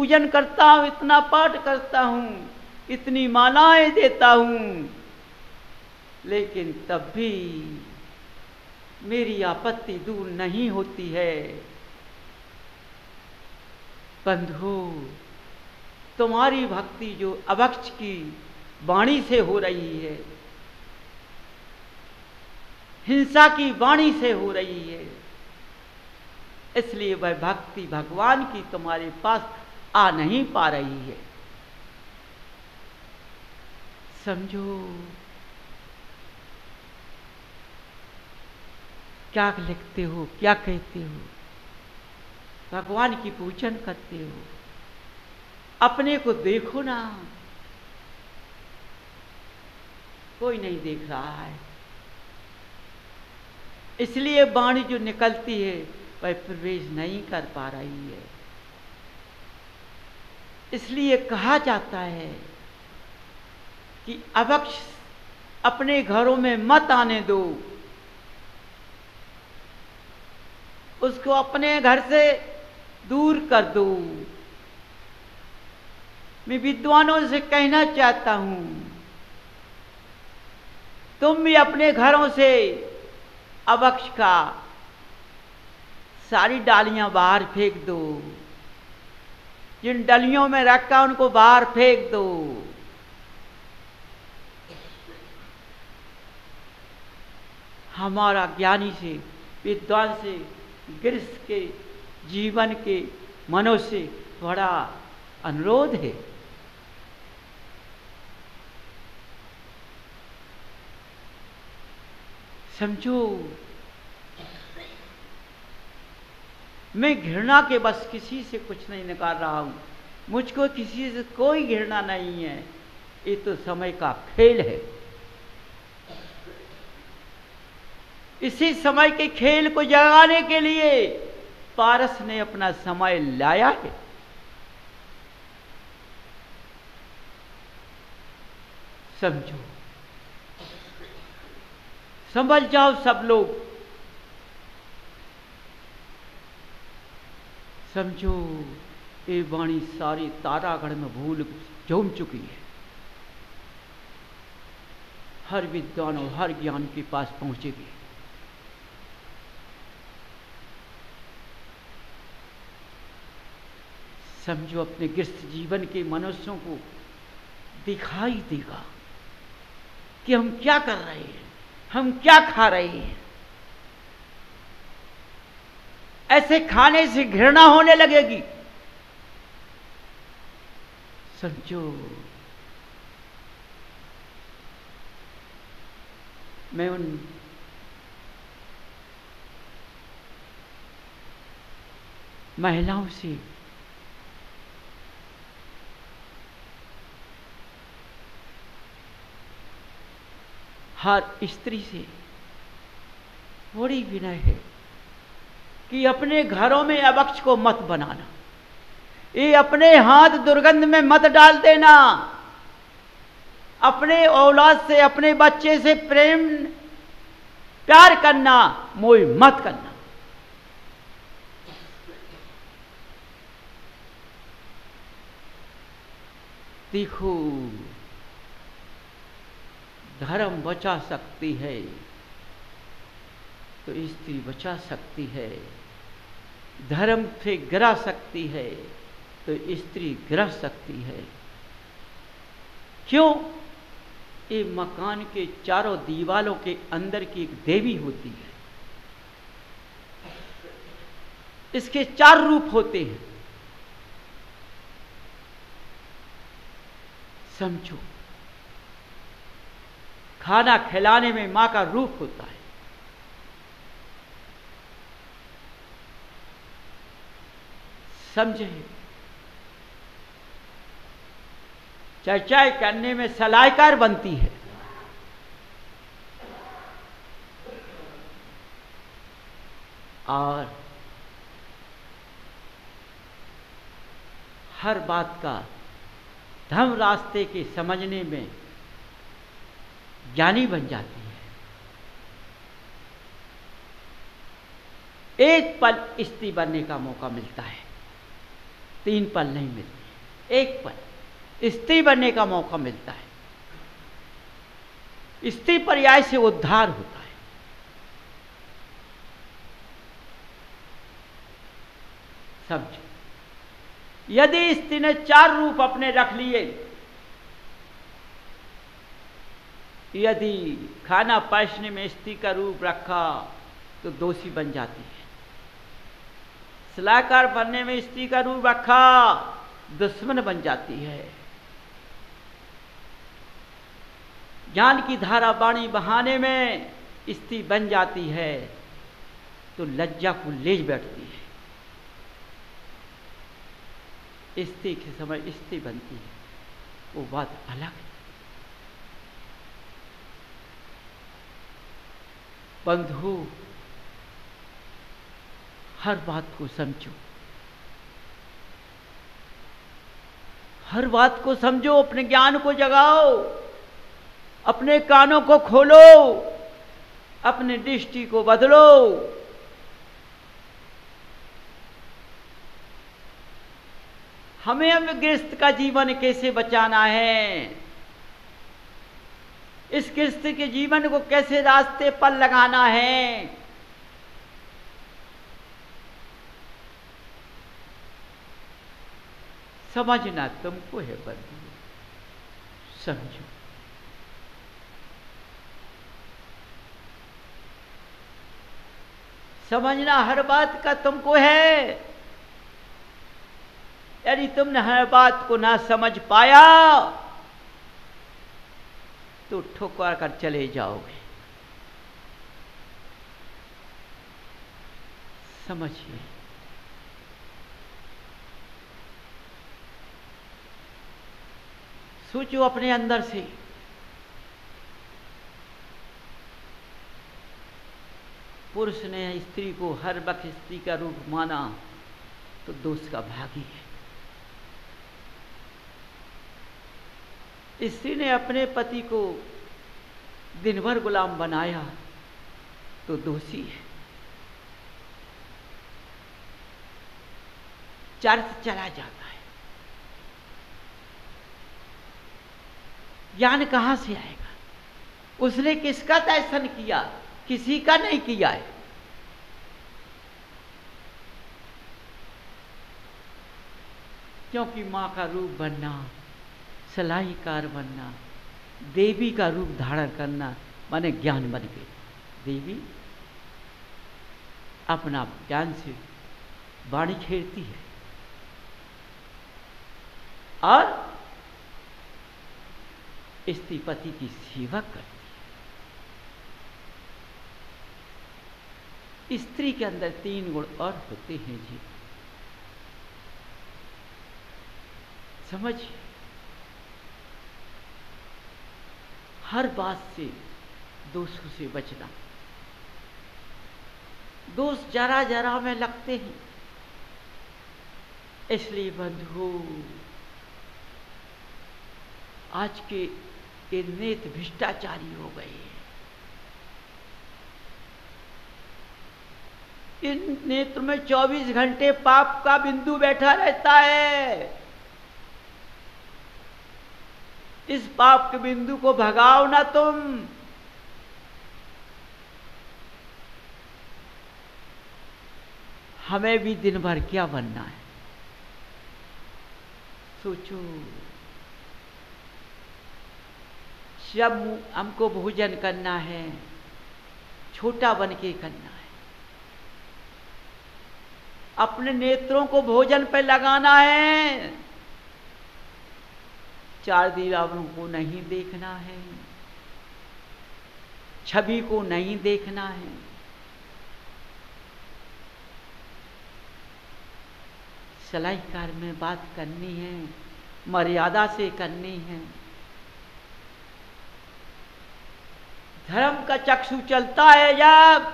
पूजन करता हूं, इतना पाठ करता हूं, इतनी मालाएं देता हूं, लेकिन तब भी मेरी आपत्ति दूर नहीं होती है। बंधु, तुम्हारी भक्ति जो अभक्ष की वाणी से हो रही है, हिंसा की वाणी से हो रही है, इसलिए वह भक्ति भगवान की तुम्हारे पास आ नहीं पा रही है। समझो, क्या लिखते हो, क्या कहते हो? भगवान की पूजन करते हो, अपने को देखो ना, कोई नहीं देख रहा है, इसलिए वाणी जो निकलती है वह प्रवेश नहीं कर पा रही है। इसलिए कहा जाता है कि अभक्ष अपने घरों में मत आने दो, उसको अपने घर से दूर कर दो। मैं विद्वानों से कहना चाहता हूं, तुम भी अपने घरों से अभक्ष का सारी डालियां बाहर फेंक दो, जिन डलियों में रखा उनको बाहर फेंक दो। हमारा ज्ञानी से, विद्वान से, गृहस्थ के जीवन के मनुष्य से बड़ा अनुरोध है। समझो, मैं घृणा के बस किसी से कुछ नहीं निकाल रहा हूं, मुझको किसी से कोई घृणा नहीं है, ये तो समय का खेल है। इसी समय के खेल को जगाने के लिए पारस ने अपना समय लाया है। समझो, समझ जाओ सब लोग, समझो, ये वाणी सारी तारागढ़ में भूल झूम चुकी है, हर विद्वान और हर ज्ञान के पास पहुंचेगी। समझो, अपने गृहस्थ जीवन के मनुष्यों को दिखाई देगा कि हम क्या कर रहे हैं, हम क्या खा रहे हैं। ऐसे खाने से घृणा होने लगेगी। समझो, मैं उन महिलाओं से हर स्त्री से बड़ी विनय है कि अपने घरों में अभक्ष को मत बनाना, ये अपने हाथ दुर्गंध में मत डाल देना, अपने औलाद से, अपने बच्चे से प्रेम प्यार करना, मोह मत करना। देखो, धर्म बचा सकती है तो स्त्री बचा सकती है, धर्म से गिरा सकती है तो स्त्री गिरा सकती है। क्यों? ये मकान के चारों दीवालों के अंदर की एक देवी होती है, इसके 4 रूप होते हैं। समझो, खाना खिलाने में मां का रूप होता है, समझे? चर्चा करने में सलाहकार बनती है, और हर बात का धर्म रास्ते के समझने में ज्ञानी बन जाती है। एक पल स्त्री बनने का मौका मिलता है, 3 पल नहीं मिलते। एक पल स्त्री बनने का मौका मिलता है, स्त्री पर्याय से उद्धार होता है। समझो, यदि स्त्री ने 4 रूप अपने रख लिए, यदि खाना परोसने में स्त्री का रूप रखा तो दोषी बन जाती है, सलाहकार बनने में स्त्री का रूप रखा दुश्मन बन जाती है, ज्ञान की धारा वाणी बहाने में स्त्री बन जाती है तो लज्जा को ले बैठती है। स्त्री के समय स्त्री बनती है, वो बात अलग है। बंधु, हर बात को समझो, हर बात को समझो, अपने ज्ञान को जगाओ, अपने कानों को खोलो, अपने दृष्टि को बदलो। हमें अब गृहस्थ का जीवन कैसे बचाना है, इस गृहस्थ के जीवन को कैसे रास्ते पर लगाना है, समझना तुमको है बंधु। समझो, समझना हर बात का तुमको है। यदि तुमने हर बात को ना समझ पाया तो ठोकर कर चले जाओगे। समझिए, सोचो अपने अंदर से, पुरुष ने स्त्री को हर वक्त स्त्री का रूप माना तो दोष का भागी है। स्त्री ने अपने पति को दिन भर गुलाम बनाया तो दोषी है। चर्च चला जाता है। ज्ञान कहां से आएगा? उसने किसका दर्शन किया? किसी का नहीं किया है। क्योंकि मां का रूप बनना, सलाहीकार बनना, देवी का रूप धारण करना माने ज्ञान बन गई। देवी अपना ज्ञान से वाणी छेड़ती है और स्त्री पति की सेवा करती है। स्त्री के अंदर 3 गुण और होते हैं जी, समझिए। हर बात से, दोषों से बचना। दोष जरा जरा में लगते हैं, इसलिए बंधु आज के ये नेत्र भ्रष्टाचारी हो गए हैं। इन नेत्र में 24 घंटे पाप का बिंदु बैठा रहता है। इस पाप के बिंदु को भगाओ ना तुम। हमें भी दिन भर क्या बनना है, सोचो। जब हमको भोजन करना है, छोटा बन के करना है। अपने नेत्रों को भोजन पे लगाना है, 4 दीवारों को नहीं देखना है, छवि को नहीं देखना है। सलाहकार में बात करनी है, मर्यादा से करनी है। धर्म का चक्षु चलता है जब,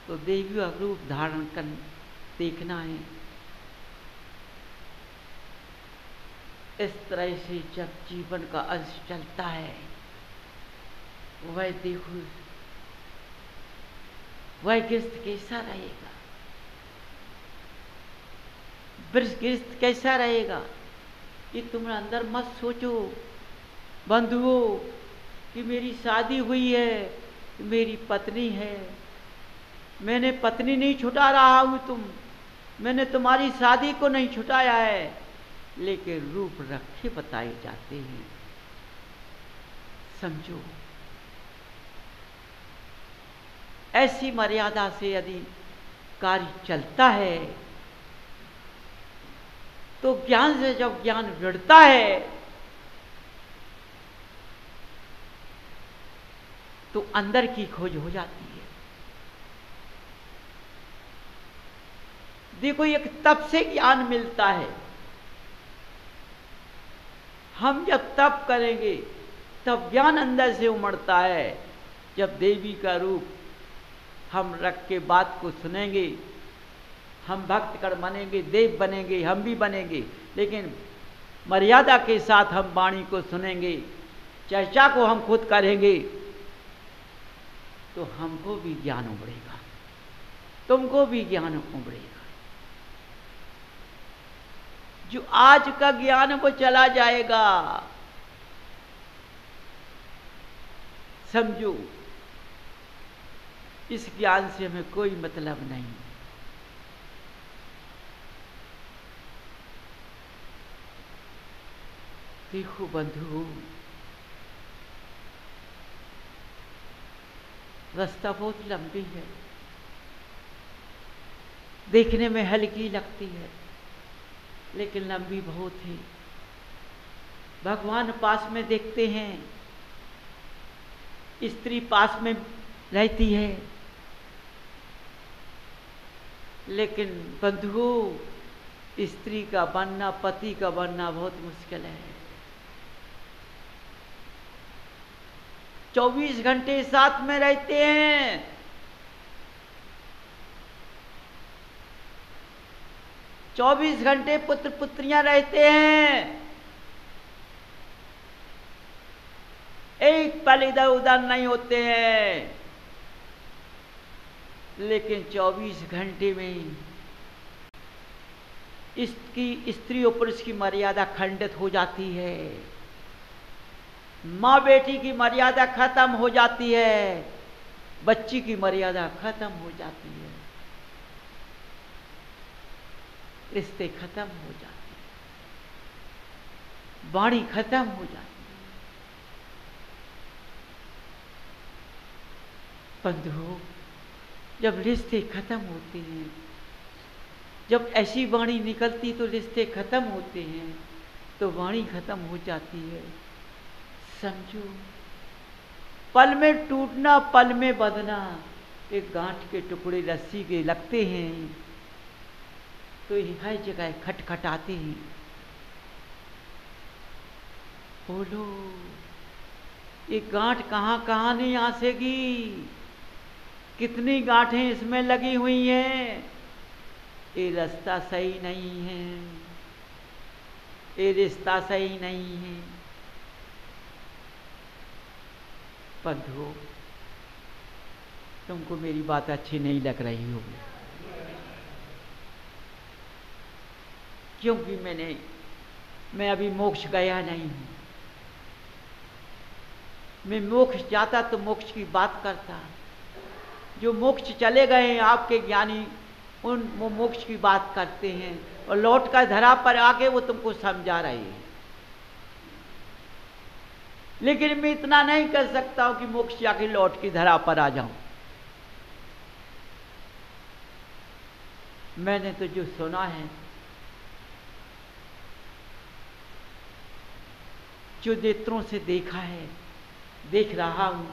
तो देवी का रूप धारण कर देखना है। इस तरह से जब जीवन का अंश चलता है, वह देखो वह गृहस्थ कैसा रहेगा। गृहस्थ कैसा रहेगा ये तुम अंदर मत सोचो बंधुओं कि मेरी शादी हुई है, मेरी पत्नी है। मैंने पत्नी नहीं छुटा रहा हूं मैंने तुम्हारी शादी को नहीं छुटाया है, लेकिन रूप रखे बताए जाते हैं। समझो, ऐसी मर्यादा से यदि कार्य चलता है तो ज्ञान से जब ज्ञान बढ़ता है तो अंदर की खोज हो जाती है। देखो, एक तप से ज्ञान मिलता है। हम जब तप करेंगे तब ज्ञान अंदर से उमड़ता है। जब देवी का रूप हम रख के बात को सुनेंगे, हम भक्त कर बनेंगे, देव बनेंगे, हम भी बनेंगे, लेकिन मर्यादा के साथ हम वाणी को सुनेंगे, चर्चा को हम खुद करेंगे, तो हमको भी ज्ञान उमड़ेगा, तुमको भी ज्ञान उमड़ेगा। जो आज का ज्ञान वो चला जाएगा। समझो, इस ज्ञान से हमें कोई मतलब नहीं। देखो बंधु, रास्ता बहुत लंबी है, देखने में हल्की लगती है, लेकिन लंबी बहुत है। भगवान पास में देखते हैं, स्त्री पास में रहती है, लेकिन बंधुओं, स्त्री का बनना, पति का बनना बहुत मुश्किल है। 24 घंटे साथ में रहते हैं, चौबीस घंटे पुत्र पुत्रियां रहते हैं, एक पल इधर उधर नहीं होते हैं, लेकिन 24 घंटे में इसकी स्त्री और पुरुष की मर्यादा खंडित हो जाती है। माँ बेटी की मर्यादा खत्म हो जाती है, बच्ची की मर्यादा खत्म हो जाती है, रिश्ते खत्म हो जाते हैं, वाणी खत्म हो जाती है। बंधुओं, जब रिश्ते खत्म होते हैं, जब ऐसी वाणी निकलती तो रिश्ते खत्म होते हैं, तो वाणी खत्म हो जाती है। समझो, पल में टूटना, पल में बंधना। एक गांठ के टुकड़े रस्सी के लगते हैं तो ये हर जगह खटखटाते हैं। बोलो, ये गांठ कहाँ कहाँ नहीं आसेगी, कितनी गांठें इसमें लगी हुई हैं। ये रास्ता सही नहीं है, ये रिश्ता सही नहीं है। बंधुओं, तुमको मेरी बात अच्छी नहीं लग रही होगी, क्योंकि मैं अभी मोक्ष गया नहीं हूं। मैं मोक्ष जाता तो मोक्ष की बात करता। जो मोक्ष चले गए हैं आपके ज्ञानी, वो मोक्ष की बात करते हैं और लौट कर धरा पर आके वो तुमको समझा रहे हैं। लेकिन मैं इतना नहीं कर सकता हूं कि मोक्ष जाके लौट की धरा पर आ जाऊं। मैंने तो जो सुना है, जो नेत्रों से देखा है, देख रहा हूं,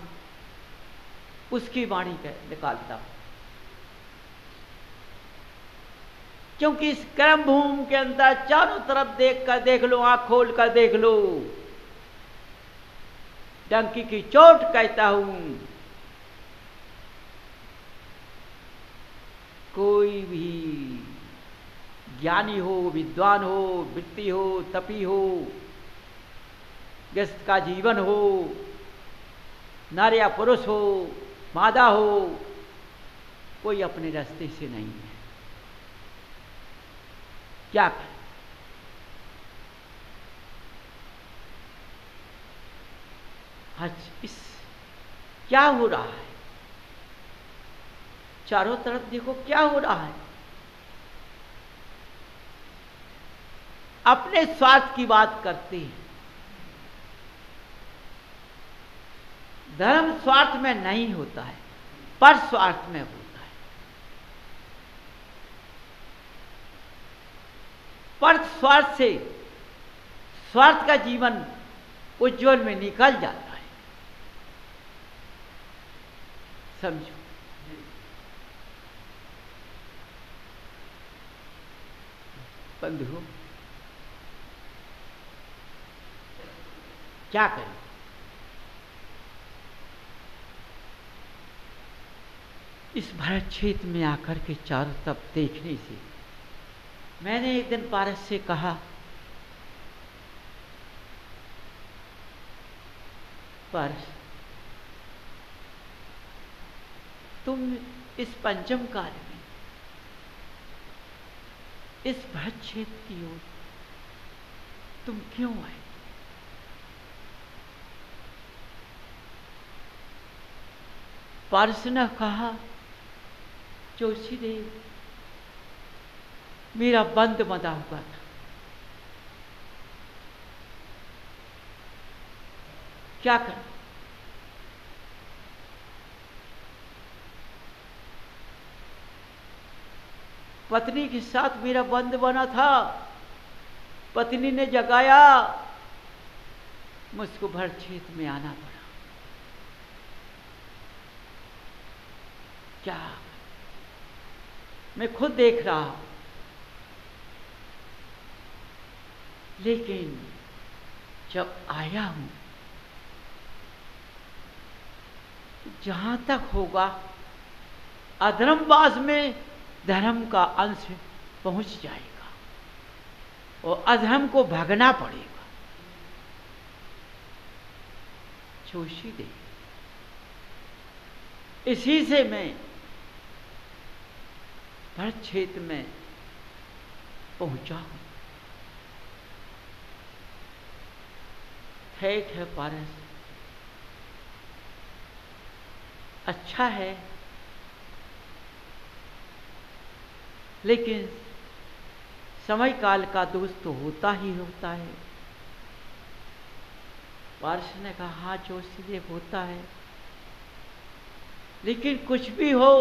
उसकी वाणी निकालता हूं। क्योंकि इस कर्म भूमि के अंदर चारों तरफ देख लो, आंख खोल कर देख लो, डंकी की चोट कहता हूं, कोई भी ज्ञानी हो, विद्वान हो, वृत्ति हो, तपी हो, गृहस्थ का जीवन हो, नारी या पुरुष हो, मादा हो, कोई अपने रास्ते से नहीं है। क्या करें? आज इस क्या हो रहा है? चारों तरफ देखो क्या हो रहा है। अपने स्वार्थ की बात करते हैं। धर्म स्वार्थ में नहीं होता है, पर स्वार्थ में होता है। पर स्वार्थ से स्वार्थ का जीवन उज्ज्वल में निकल जाता है। समझो, बंधु क्या करें? इस भरत क्षेत्र में आकर के चारों तरफ देखने से मैंने एक दिन पारस से कहा, पारस, तुम इस पंचम काल में इस भरत क्षेत्र की ओर तुम क्यों आए? पारस ने कहा, जोशी देव, मेरा बंद बंधा हुआ था। क्या करूं? पत्नी के साथ मेरा बंद बना था, पत्नी ने जगाया, मुझको भर क्षेत्र में आना पड़ा। क्या मैं खुद देख रहा हूं, लेकिन जब आया हूं, जहां तक होगा अधर्मवास में धर्म का अंश पहुंच जाएगा और अधर्म को भागना पड़ेगा। जोशी देव, इसी से मैं भरत क्षेत्र में पहुंचा हूं। ठीक है पारस, अच्छा है, लेकिन समय काल का दोष तो होता ही होता है। पारस ने कहा, हाँ जोशी देव, होता है, लेकिन कुछ भी हो,